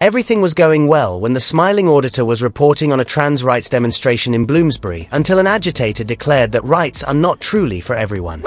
Everything was going well when the smiling auditor was reporting on a trans rights demonstration in Bloomsbury until an agitator declared that rights are not truly for everyone.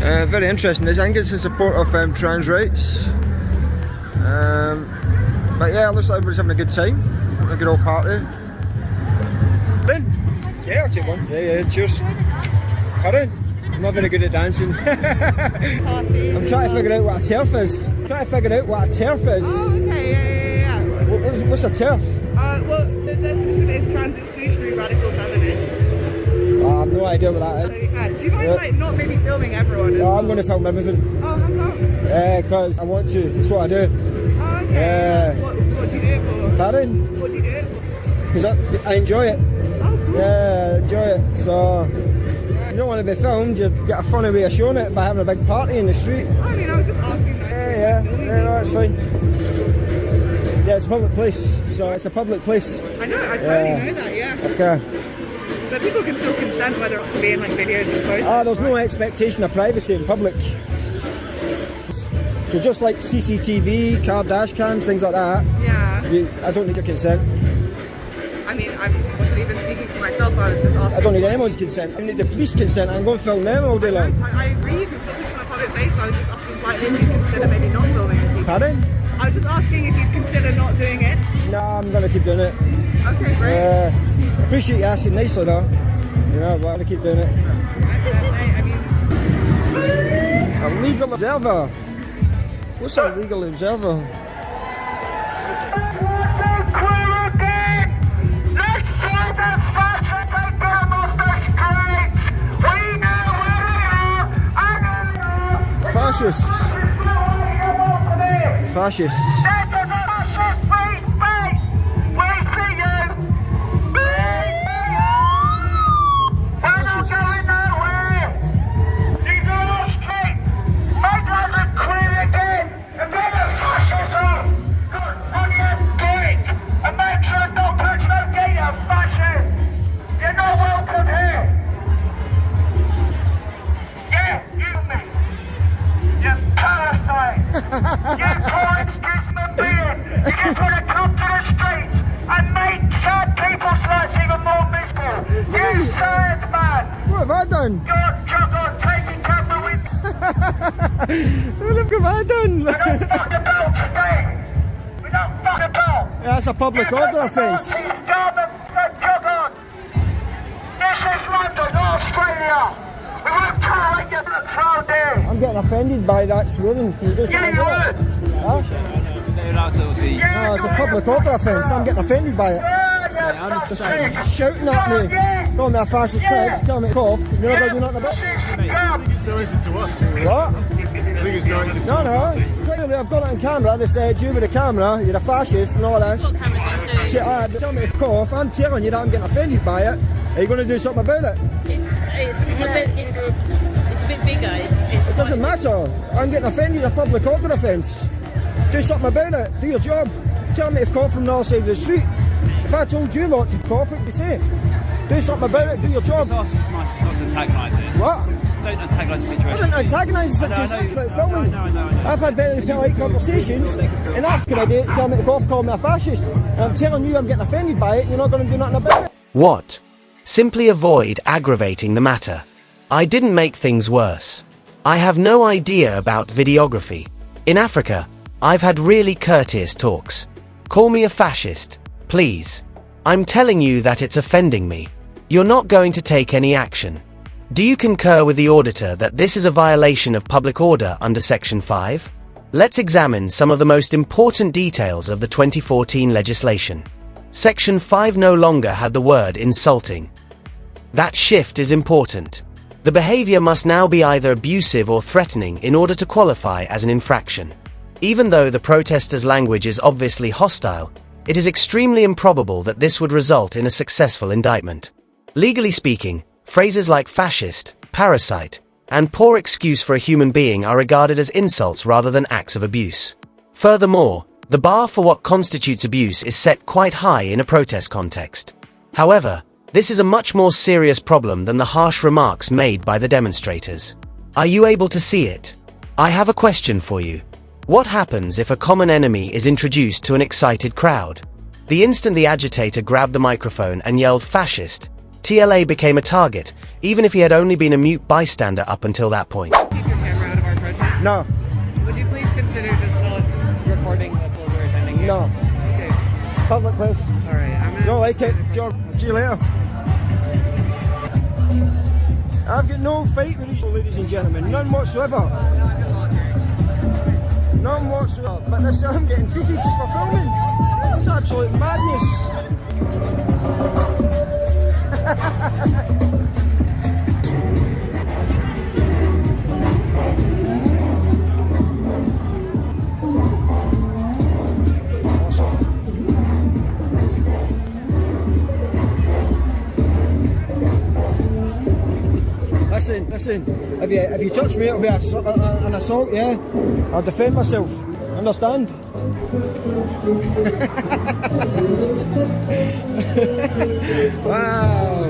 Very interesting. I think it's in support of trans rights. But yeah, it looks like everybody's having a good time. A good old party. Ben? Yeah, I'll take one. Yeah, cheers. Pardon? I'm not very good at dancing. I'm trying to figure out what a turf is. Oh, okay, yeah. What's a turf? Well, the definition is trans exclusionary radical feminist. I have no idea what that is. Do you mind like not maybe filming everyone? No, I'm going to film everything. Oh, how come? Because I want to. That's what I do. Oh, okay. What do you do it for? Pardon? What do you do it for? Because I enjoy it. Oh, cool. Yeah, I enjoy it. So, you don't want to be filmed, you get a funny way of showing it by having a big party in the street. I mean, I was just asking. Yeah, no, it's fine. Yeah, it's a public place, so it's a public place. I know, I totally know that, yeah. Okay. But people can still consent whether it's being like videos and photos. There's no expectation of privacy in public. So just like CCTV, car dash cams, things like that. Yeah. I don't need your consent. I mean, I wasn't even speaking for myself, I was just asking. I don't need anyone's consent. I need the police consent. I'm going to film them all day long. I agree, you can put this on a public place, I was just asking politely if you consider maybe not filming people. Pardon? I was just asking if you'd consider not doing it. No, I'm going to keep doing it. Okay, great. Appreciate you asking nicely though. Yeah, but I'm going to keep doing it. I mean... A legal observer? What's a legal observer? Fascists. Fascists. This is a fascist free space. We see you. We're not going nowhere. These are our streets. Make London clean again. A bit of fascism. Good on your dick. And make sure don't touch no gate, you fascist. You're not welcome here. Yeah, you me. You parasite! You poor excuse me being! You just want to come to the streets and make sad people's lives even more miserable! You sad man! What have I done? You're drunk on taking camera with... What have I done? We don't fuck about today! We don't fuck about! That's a public order offence. This is London, not Australia! We won't tolerate you for a proud day! I'm getting offended by that swearing. Can you do Yeah, something you about it? would! Huh? No, it's a public order offence. I'm getting offended by it. Shouting at me, calling me a fascist pig, telling me to cough, and you're not going to do nothing about it. I think it's directed to us. What? I think it's directed to us. No. Clearly, I've got it on camera. They said, you with the camera, you're a fascist and all this. They tell me to cough. I'm telling you that I'm getting offended by it. Are you going to do something about it? It's a bit bigger. It doesn't matter. I'm getting offended at a public order offence. Do something about it. Do your job. Tell me to cough from the other side of the street. If I told you lot to cough, what would you say? Do something about it. Do your job. It's not to antagonise it. What? Just don't antagonise the situation. I don't antagonise the situation. It's about filming. I've had very polite conversations, and I've got idea to tell me to cough, call me a fascist. And I'm telling you I'm getting offended by it, and you're not going to do nothing about it. What? Simply avoid aggravating the matter. I didn't make things worse. I have no idea about videography. In Africa, I've had really courteous talks. Call me a fascist, please. I'm telling you that it's offending me. You're not going to take any action. Do you concur with the auditor that this is a violation of public order under Section 5? Let's examine some of the most important details of the 2014 legislation. Section 5 no longer had the word insulting. That shift is important. The behavior must now be either abusive or threatening in order to qualify as an infraction. Even though the protester's language is obviously hostile, it is extremely improbable that this would result in a successful indictment. Legally speaking, phrases like fascist, parasite, and poor excuse for a human being are regarded as insults rather than acts of abuse. Furthermore, the bar for what constitutes abuse is set quite high in a protest context. However, this is a much more serious problem than the harsh remarks made by the demonstrators. Are you able to see it? I have a question for you. What happens if a common enemy is introduced to an excited crowd? The instant the agitator grabbed the microphone and yelled fascist, TLA became a target, even if he had only been a mute bystander up until that point. Keep your camera out of our protest. No, Would you please consider just not recording the people who are attending here? no. Okay. Public place. All right. I'm gonna Don't like it. George, see you later. I've got no fight with these ladies and gentlemen, none whatsoever. None whatsoever. But this, I'm getting treated just for filming. It's absolute madness. Listen, if you touch me, it'll be an assault, yeah? I'll defend myself, understand? Wow.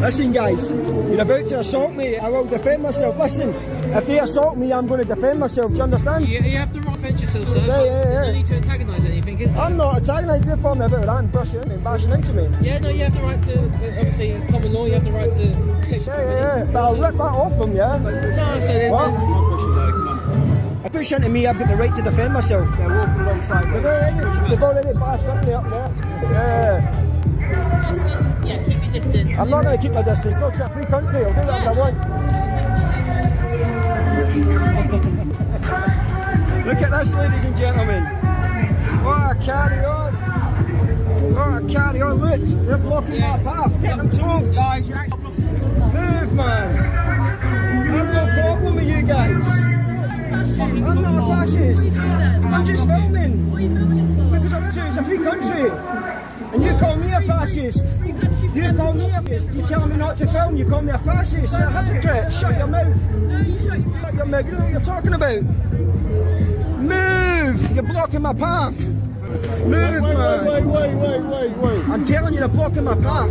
Listen guys, you're about to assault me, I will defend myself. Listen, if they assault me, I'm going to defend myself, do you understand? You have to defend yourself, sir. Yeah. There's no need to antagonise anything, is there? I'm not antagonising you for me about that and brushing into me and bashing into me. Yeah, no, you have the right to, obviously, common law, you have the right to protect your Yeah. But I'll rip that off them, yeah? No, so there's What? no pushing though, come on. If they push into me, I've got the right to defend myself. They're walking alongside me. They've already bashed into me up there. Yeah. Just keep your distance. I'm not going to keep my distance. No, it's a free country. I'll do that when I want. Look at this, ladies and gentlemen. What a carry on. What a carry on. Look, they're blocking my path. Get them talked. Guys, you're actually... Move, man. I've no problem with you guys. I'm not a fascist. I'm just filming. What are you filming this for? Because it's a free country. And you call me a fascist. You call me a fascist. You tell me not to film. You call me a fascist. You're a hypocrite. Shut your mouth. No, you shut your mouth. Shut your mouth. You know what you're talking about. Move. You're blocking my path. Move, man. Wait. I'm telling you, you're blocking my path.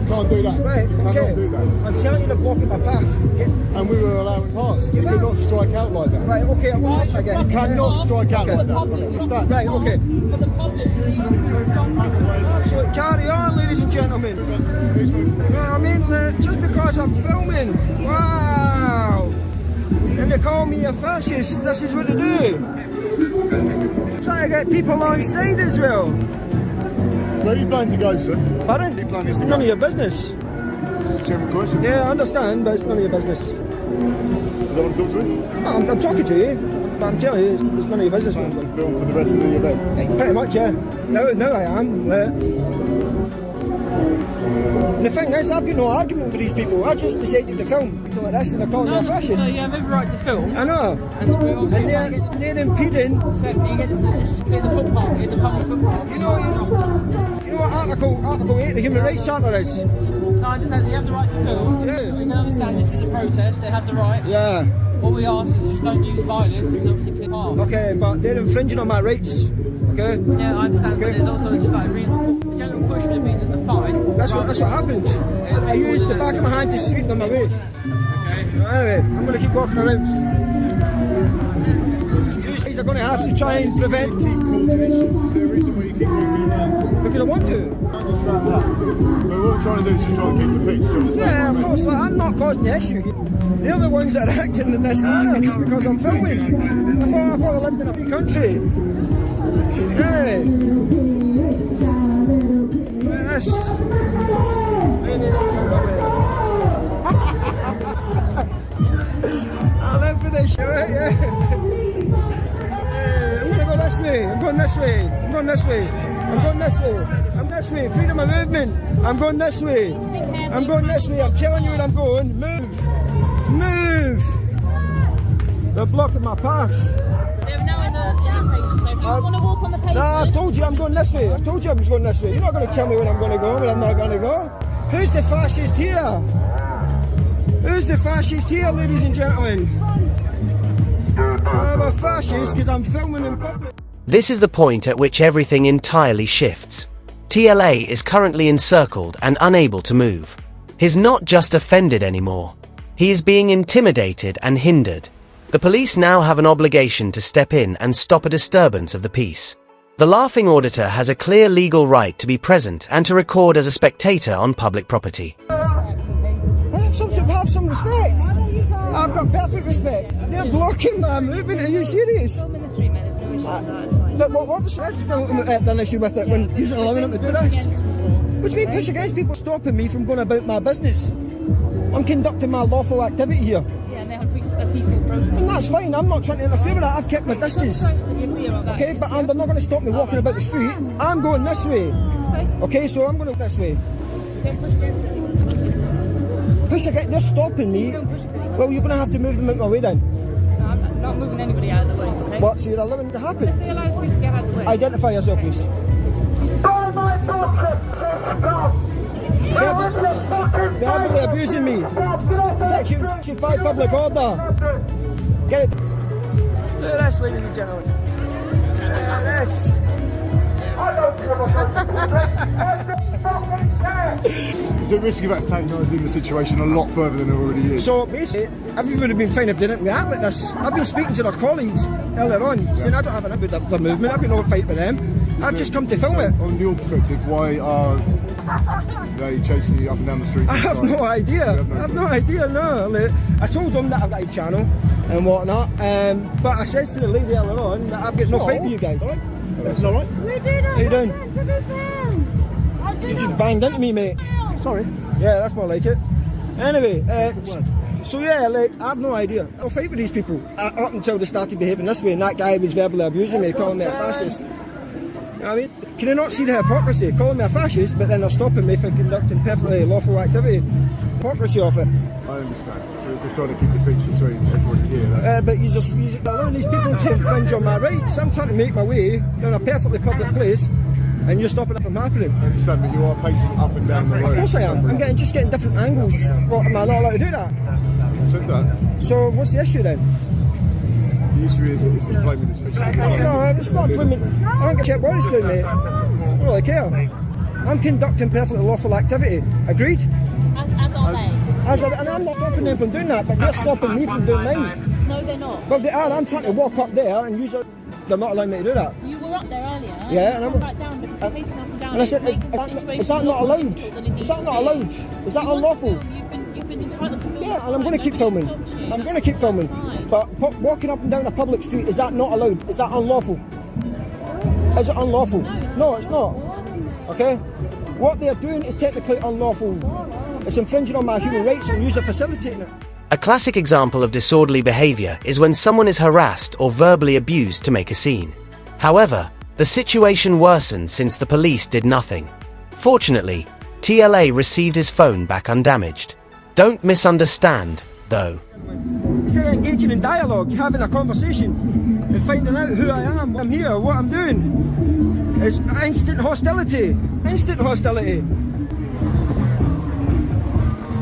Can't do that. Right, Cannot okay. do that. I'm telling you, you're blocking my path. Okay. And we were allowing pass. You Yeah. cannot strike out like that. Right, okay, I'm going to again. You cannot strike out like that. Understand? Right, okay. For the public, So carry on, ladies and gentlemen. Please move. You know what I mean? Just because I'm filming. Wow. And they call me a fascist. This is what they do. Trying to get people on side as well. Where are you planning to go, sir? Pardon? You planning to go? None of your business. Just a general question. Yeah, I understand, but it's none of your business. You don't want to talk to me? No, I'm talking to you, but I'm telling you, it's none of your business. Plan to film for the rest of the event. Pretty much, yeah. No, I am. And the thing is, I've got no argument with these people. I just decided to film something like this and they're calling me a fascist. No, you have every right to film. I know. And we're obviously And they're impeding. you get to just clear the footpath. It's a public footpath. You know what Article 8 of the Human Rights Charter is? No, I understand. You have the right to film. Yeah. We can understand this is a protest. They have the right. Yeah. What we ask is just don't use violence to obviously clear path. Okay, but they're infringing on my rights. Okay? Yeah, I understand. But Okay. there's also just like a reasonable. The general push would have been the fine. That's what happened. I used the back of my hand to sweep them away. Okay. Anyway, I'm going to keep walking around. You guys are going to have to try and prevent Keep causing issues. Is there a reason why you keep moving around? because I want to. I understand that. But what we're trying to do is just try and keep the peace. Do you understand? Yeah, of course. Like, I'm not causing the issue. They're the ones that are acting in this manner just because I'm filming. I thought I lived in a free country. Hey. Yes. I live for this shit, yeah. I'm gonna go this way. I'm going this way. I'm going this way. I'm going this way. I'm this way. Freedom of movement. I'm going this way. I'm going this way. I'm telling you where I'm going. Move. Move. They're blocking my path. they're now in the pavement, so if you want to walk on the pavement... No, I've told you I'm going this way. I've told you I was going this way. You're not going to tell me where I'm going to go and where I'm not going to go. Who's the fascist here? Who's the fascist here, ladies and gentlemen? I'm a fascist because I'm filming in public. This is the point at which everything entirely shifts. TLA is currently encircled and unable to move. He's not just offended anymore. He is being intimidated and hindered. The police now have an obligation to step in and stop a disturbance of the peace. The laughing auditor has a clear legal right to be present and to record as a spectator on public property. Have some respect. I've got perfect respect. They're blocking my movement. Are you serious? But obviously that's an issue with it when you're allowing them to do this. What do you mean push against people stopping me from going about my business? I'm conducting my lawful activity here. Yeah, and they have a peaceful protest. And that's fine, I'm not trying to interfere with that, I've kept my distance. Okay, but they're not going to stop me walking about the street. I'm going this way. Okay, so I'm going to go this way. Don't push against it. Push against, they're stopping me. Well, you're going to have to move them out my way then. No, I'm not moving anybody out of the way. Okay? What, so you're allowing it to happen? They allow me to get out of the way. Identify yourself, please. Verbally abusing me. Section 5 public order. Get it. Look at this, ladies and gentlemen. Look at this. Is it risky about antagonising the situation a lot further than it already is? So basically, everyone would have been fine if they didn't react like this. I've been speaking to their colleagues earlier on, saying I don't have an issue with the movement, I've got no fight with them. I've just come to film it. On your perspective, why are they chasing you up and down the street? I have no idea. I have no idea, no. Like, I told them that I've got a channel and whatnot, but I said to the lady earlier on that I've got no fight with you guys. That's all right. How you doing? You just banged into me, mate. Sorry. Yeah, that's more like it. Anyway, so yeah, like, I have no idea. I'll fight with these people up until they started behaving this way, and that guy was verbally abusing me, calling me a fascist. You know what I mean? Can you not see the hypocrisy? Calling me a fascist, but then they're stopping me from conducting perfectly lawful activity. Hypocrisy of it. I understand. We're just trying to keep the peace between everybody here. But you're allowing these people to infringe on my rights. I'm trying to make my way down a perfectly public place, and you're stopping it from happening. I understand, but you are pacing up and down the road. Of course I am. I'm just getting different angles. What, am I not allowed to do that? I said that. So what's the issue then? The issue is that it's inflaming the situation. No, it's not inflaming. I don't give a shit what it's doing, mate. I don't really care. I'm conducting perfectly lawful activity. Agreed? As are they. And I'm not stopping them from doing that, but they're stopping me from doing mine. No, they're not. Well, they are. I'm trying to walk up there and use it. They're not allowing me to do that. You were up there earlier. Yeah, and I come back down because you're pacing up and down. And I said, is that not allowed? Is that not allowed? Is that unlawful? You've been entitled to film. Yeah, and I'm going to keep filming. I'm going to keep filming. But walking up and down a public street, is that not allowed? Is that unlawful? Is it unlawful? No, it's not. Okay? What they're doing is technically unlawful. It's infringing on my human rights and you're facilitating it. A classic example of disorderly behavior is when someone is harassed or verbally abused to make a scene. However, the situation worsened since the police did nothing. Fortunately, TLA received his phone back undamaged. Don't misunderstand, though. Instead of engaging in dialogue, having a conversation, and finding out who I am, what I'm here, what I'm doing, it's instant hostility. Instant hostility.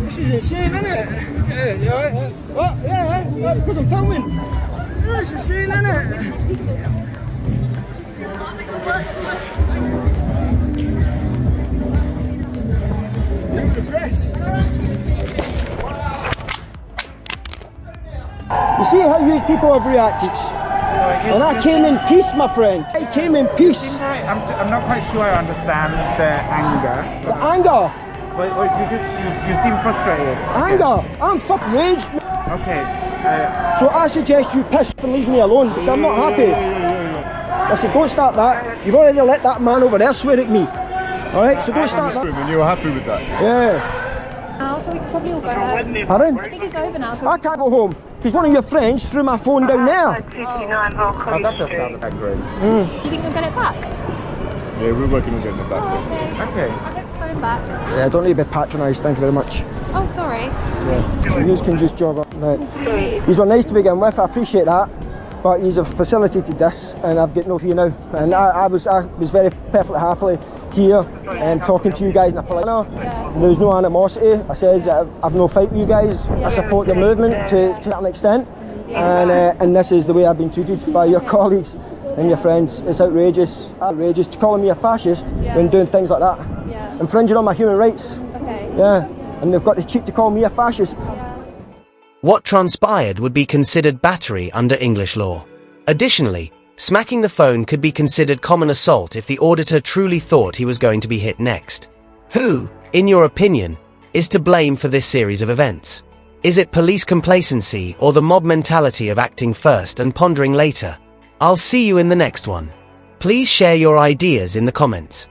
This is insane, isn't it? Yeah, you alright? What? Yeah, because I'm filming. Yeah, it's insane, isn't it? You see how these people have reacted? And I came in peace, my friend. I came in peace. I'm not quite sure I understand the anger. The anger? But you seem frustrated. Anger? I'm fucking raged. Okay. So I suggest you piss and leave me alone because I'm not happy. Listen, don't start that. You've already let that man over there swear at me. Alright, so don't start that. And you were happy with that? Yeah. Now, so we can probably all go home. Pardon? I think it's over now. So I can't go home because one of your friends threw my phone down there. Oh, that does sound like great. you think you'll get it back? Yeah, we're working on getting it back. Okay. I'll get the phone back. Yeah, don't need to be patronised, thank you very much. Oh, sorry. Yeah. So you can just jog up. Right. These were nice to begin with, I appreciate that. But you have facilitated this and I've got no fear now. And I was very perfectly happily here and talking to you guys in a polite manner. Yeah. There was no animosity. I says I've no fight with you guys. I support your movement to an extent. And this is the way I've been treated by your colleagues and your friends. It's outrageous. Outrageous to calling me a fascist when doing things like that. Yeah. Infringing on my human rights. Okay. Yeah. And they've got the cheek to call me a fascist. Yeah. What transpired would be considered battery under English law. Additionally, smacking the phone could be considered common assault if the auditor truly thought he was going to be hit next. Who, in your opinion, is to blame for this series of events? Is it police complacency or the mob mentality of acting first and pondering later? I'll see you in the next one. Please share your ideas in the comments.